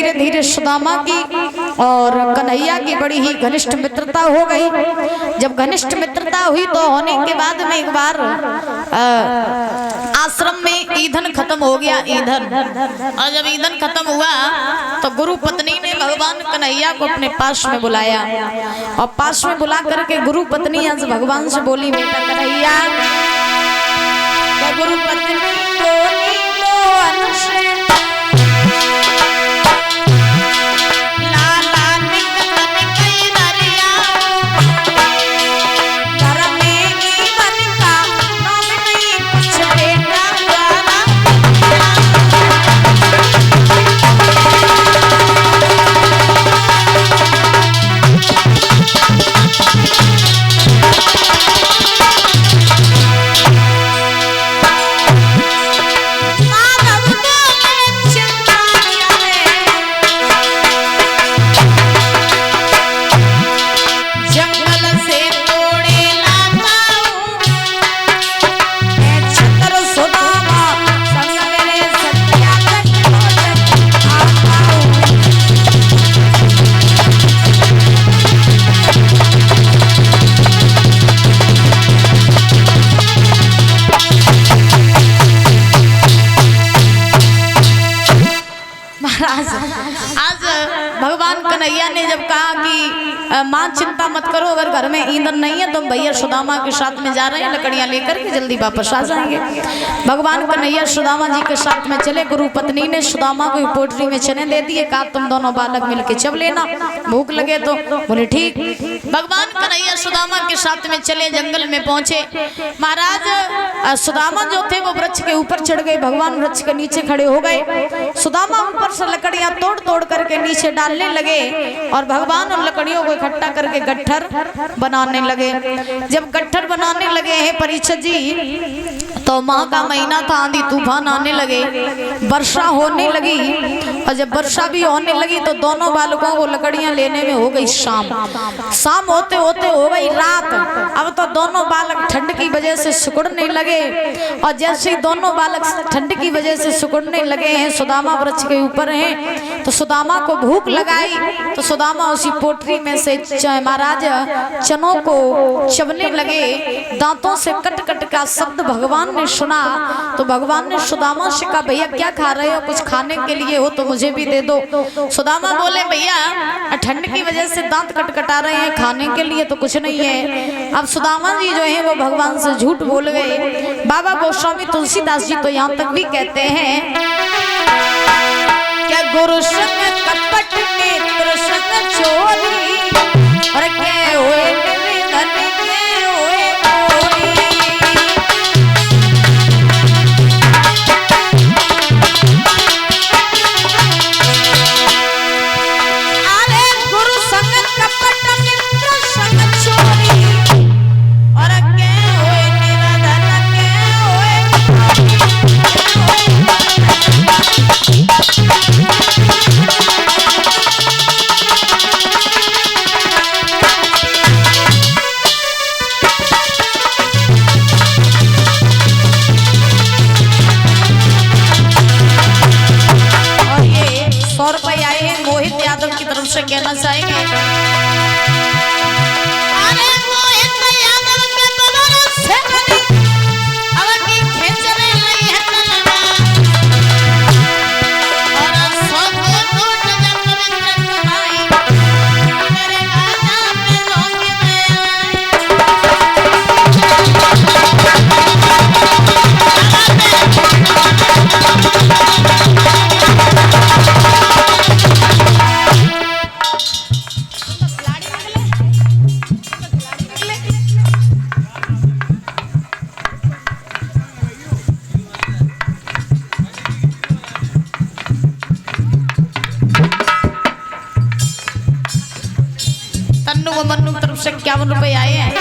धीरे धीरे सुदामा की और कन्हैया की बड़ी ही घनिष्ठ मित्रता हो गई। जब घनिष्ठ मित्रता हुई तो होने के बाद में एक बार आश्रम में ईंधन खत्म हो गया, ईंधन। और जब ईंधन खत्म हुआ तो गुरु पत्नी ने भगवान कन्हैया को अपने पास में बुलाया और पास में बुला करके गुरु पत्नी आज भगवान से बोली, बेटा कन्हैया, गुरु पत्नी बोली तो अनुश्री माँ चिंता मत करो, अगर घर में ईंधन नहीं है तो भैया सुदामा के साथ में जा रहे हैं, लकड़ियां लेकर के जल्दी वापस आ जाएंगे। भगवान कन्हैया सुदामा जी के साथ में चले। गुरु पत्नी ने सुदामा को पोटरी में चने दे दिए, कहा तुम दोनों बालक मिलके चब लेना, भूख लगे तो। बोले ठीक। भगवान कन्हैया सुदामा के साथ में चले, जंगल में पहुंचे। महाराज सुदामा जो थे वो वृक्ष के ऊपर चढ़ गए, भगवान वृक्ष के नीचे खड़े हो गए। सुदामा ऊपर से लकड़ियां तोड़ तोड़ करके नीचे डालने लगे और भगवान उन लकड़ियों को इकट्ठा करके गट्ठर बनाने लगे। जब गट्ठर बनाने लगे हैं परीक्षित जी, तो माह का महीना था, आंधी तूफान आने लगे, वर्षा होने लगी। और जब वर्षा भी होने लगी तो दोनों बालकों को लकड़ियां लेने में हो गई शाम। शाम होते होते हो गई रात। अब तो दोनों बालक ठंड की वजह से सिकुड़ने लगे और जैसे ही दोनों बालक ठंड की वजह से सिकुड़ने लगे हैं, सुदामा वृक्ष के ऊपर हैं, तो सुदामा को भूख लगाई तो सुदामा उसी पोटरी में से महाराज चनों को चबने लगे। दांतों से कट कट का शब्द भगवान ने सुना तो भगवान ने सुदामा से कहा, भैया क्या खा रहे हो, कुछ खाने के लिए हो तो मुझे भी दे दो। सुदामा बोले, भैया ठंड की वजह से दांत कटकटा रहे हैं, खाने के लिए तो कुछ नहीं है। अब सुदामा जी जो है वो भगवान से झूठ बोल गए। बाबा गोस्वामी तुलसीदास जी तो यहाँ तक भी कहते हैं, क्या गुरु संग कपट नेत्र संग चोरी और क्या हुए निर्धन के हुए कोई। अरे गुरु संग कपट नेत्र संग चोरी और क्या हुए निर्धन के हुए कहना चाहेंगे। अरे मोहित यादव के बदल से अब की खेच में नहीं है और सब टूट जब पवित्र कमाई मेरे गाना पे रोक मन्नू की तरफ से 51 रुपए आए हैं।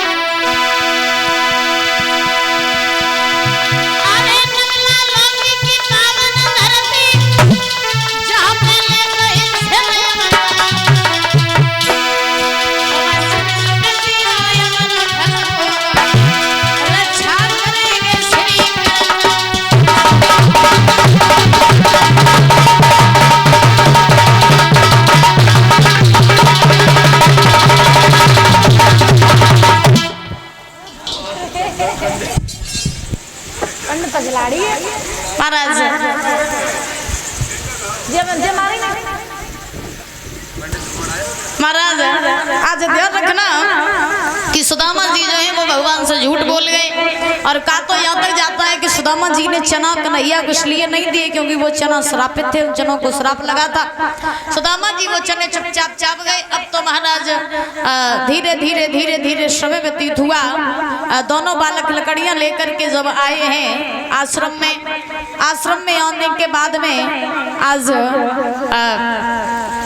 महाराज महाराज आज ध्यान रखना कि सुदामा जी जो है वो भगवान से झूठ बोल गए और का तो यहाँ तक जाता है कि सुदामा जी ने चना कन्हैया को इसलिए नहीं दिए क्योंकि वो चना श्रापित थे, उन चनों को श्राप लगा था। सुदामा जी वो चने चुपचाप चाप गए। अब तो महाराज धीरे धीरे धीरे धीरे समय व्यतीत हुआ। दोनों बालक लकड़ियां लेकर के जब आए हैं आश्रम में आने के बाद में आज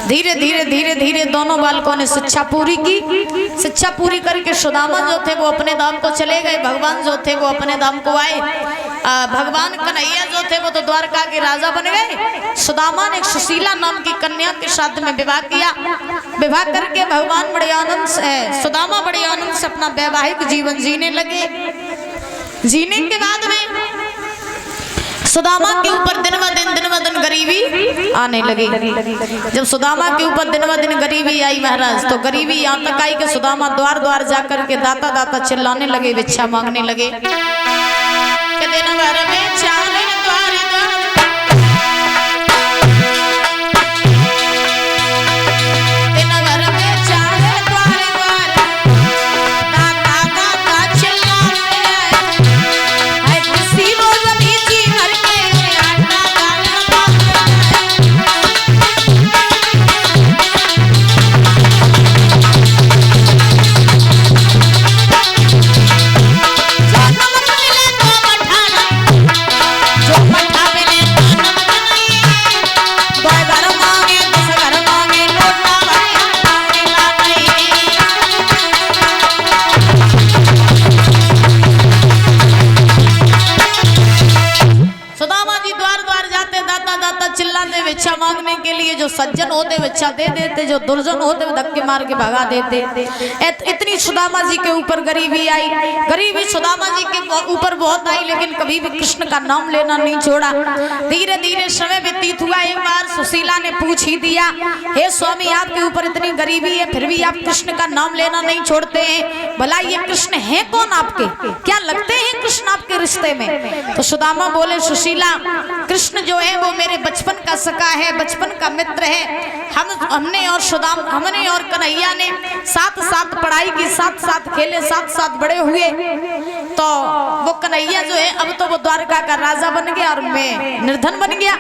धीरे धीरे धीरे धीरे दोनों बालकों ने शिक्षा पूरी की। शिक्षा पूरी करके सुदामा जो थे वो अपने धाम को चले गए, भगवान जो थे वो अपने धाम को आए। भगवान कन्हैया जो थे वो तो द्वारका के राजा बन गए। सुदामा ने सुशीला नाम की कन्या के साथ में विवाह किया। विवाह करके भगवान बड़े आनंद से सुदामा बड़े आनंद से अपना वैवाहिक जीवन जीने लगे। जीने के बाद में सुदामा के ऊपर दिन ब दिन गरीबी आने लगी। जब सुदामा के ऊपर दिन ब दिन गरीबी आई महाराज, तो गरीबी यहाँ तक आई कि सुदामा द्वार द्वार जाकर के दाता दाता चिल्लाने लगे, भिक्षा मांगने लगे कि दिन भर में चाले द्वार द्वार भिक्षा मांगने के लिए जो सज्जन होते भिक्षा दे देते, जो दुर्जन होते वो धक्के मार के भगा देते। इतनी सुदामा जी के ऊपर गरीबी आई। गरीबी सुदामा जी के ऊपर बहुत आई, लेकिन कभी भी कृष्ण का नाम लेना नहीं छोड़ा। धीरे धीरे समय व्यतीत हुआ। एक बार सुशीला ने पूछ ही दिया, हे स्वामी आपके ऊपर इतनी गरीबी है फिर भी आप कृष्ण का नाम लेना नहीं छोड़ते हैं, भला ये कृष्ण है कौन आपके, क्या लगते हैं कृष्ण आपके रिश्ते में? तो सुदामा बोले, सुशीला कृष्ण जो है वो मेरे बचपन का सखा है, बचपन का मित्र है। हमने और कन्हैया ने साथ साथ पढ़ाई की, साथ साथ खेले, साथ साथ बड़े हुए। तो वो कन्हैया जो है अब तो वो द्वारका का राजा बन गया और मैं निर्धन बन गया।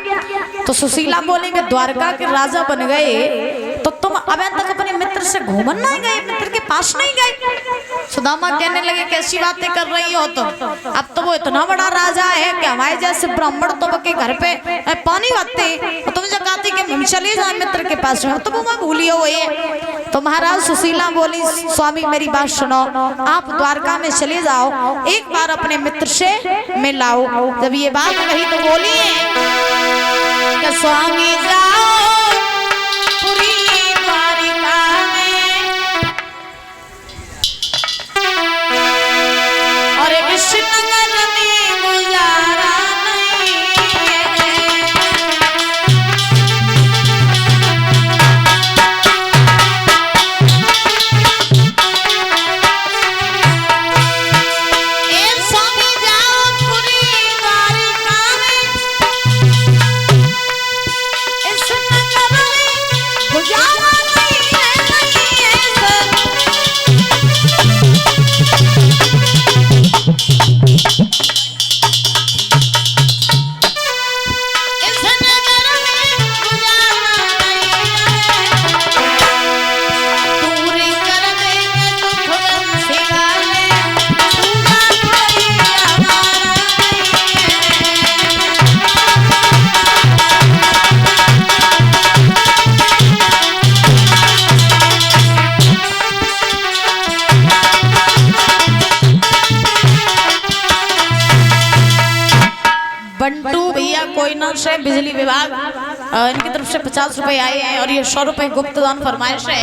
तो सुशीला बोलेंगे द्वारका के राजा बन गए तो तुम अभी तक अपने मित्र से घूमन नहीं गए, मित्र के पास नहीं गए? सुदामा कहने लगे कैसी बातें कर रही हो तुम, अब तो वो इतना बड़ा राजा है कि हमारे जैसे ब्राह्मण तो के घर पे पानी भरते, तुम जो कहती कि हम चले जाए मित्र के पास में, तो मैं भूली हो ये। तो महाराज सुशीला बोली, स्वामी मेरी बात सुनो, आप द्वारका में चले जाओ, एक बार अपने मित्र से मिलाओ। जब ये बात कही तो बोली कि स्वामी जाओ पूरी द्वारिका में और कृष्णनगर में गुजारा बंटू भैया कोयना से बिजली विभाग इनकी तरफ से 50 रुपए आए हैं और ये 100 रुपए गुप्त दान फरमाइश है।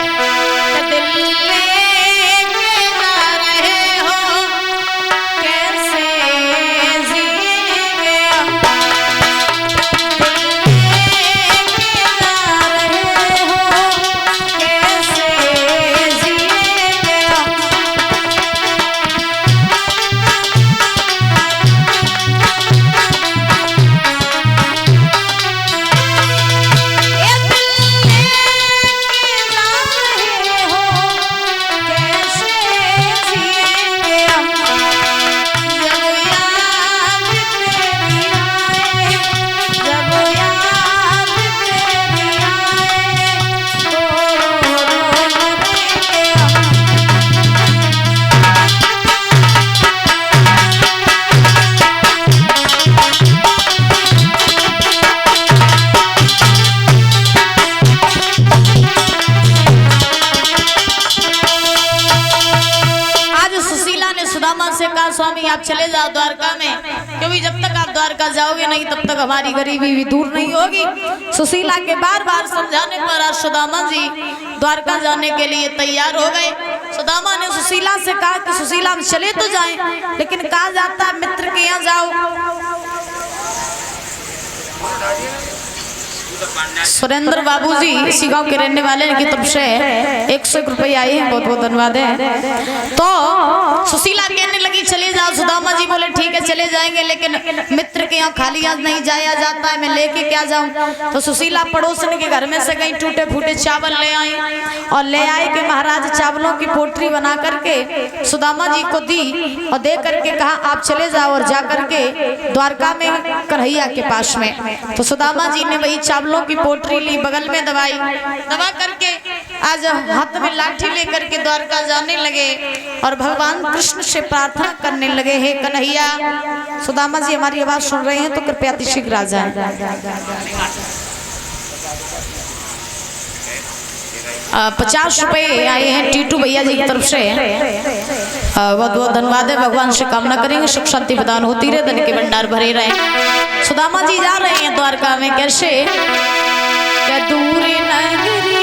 था स्वामी आप चले जाओ द्वारका में, क्योंकि जब तक आप द्वारका जाओगे नहीं तब तक हमारी गरीबी भी दूर नहीं होगी। सुशीला के बार बार समझाने पर आज सुदामा जी द्वारका जाने के लिए तैयार हो गए। सुदामा ने सुशीला से कहा कि सुशीला हम चले तो जाएं, लेकिन कहा जाता मित्र के यहाँ जाओ। सुरेंद्र बाबूजी इसी गांव के रहने वाले हैं कि तब से 101 रुपये आए हैं, बहुत बहुत धन्यवाद है। तो सुशीला कहने लगी चले जाओ। सुदामा जी बोले ठीक है चले जाएंगे, लेकिन मित्र के यहाँ खाली हाथ नहीं जाया जाता है, मैं लेके क्या जाऊं। तो सुशीला पड़ोसन के घर में से कहीं टूटे फूटे चावल ले आई और ले आए कि महाराज चावलों की पोटरी बना करके सुदामा जी को दी और दे करके कहा आप चले जाओ और जा करके द्वारका में कन्हैया के पास में। तो सुदामा जी ने वही चावलों की पोटरी ली, बगल में दबाई, दबा करके आज हाथ में लाठी लेकर के द्वारका जाने लगे और भगवान कृष्ण से प्रार्थना करने लगे, हे कन्हैया। सुदामा जी हमारी आवाज सुन रहे हैं तो कृपया शीघ्र आ जाएं। 50 रुपए आए हैं टीटू भैया जी की तरफ से, बहुत बहुत धन्यवाद है। भगवान से कामना करेंगे सुख शांति प्रदान होती रहे, धन के भंडार भरे रहे। सुदामा जी जा रहे हैं द्वारका में, कैसे क्या दूर नगरी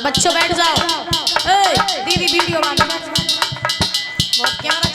बच्चों बैठ जाओ। दीदी वीडियो बहुत कैमरा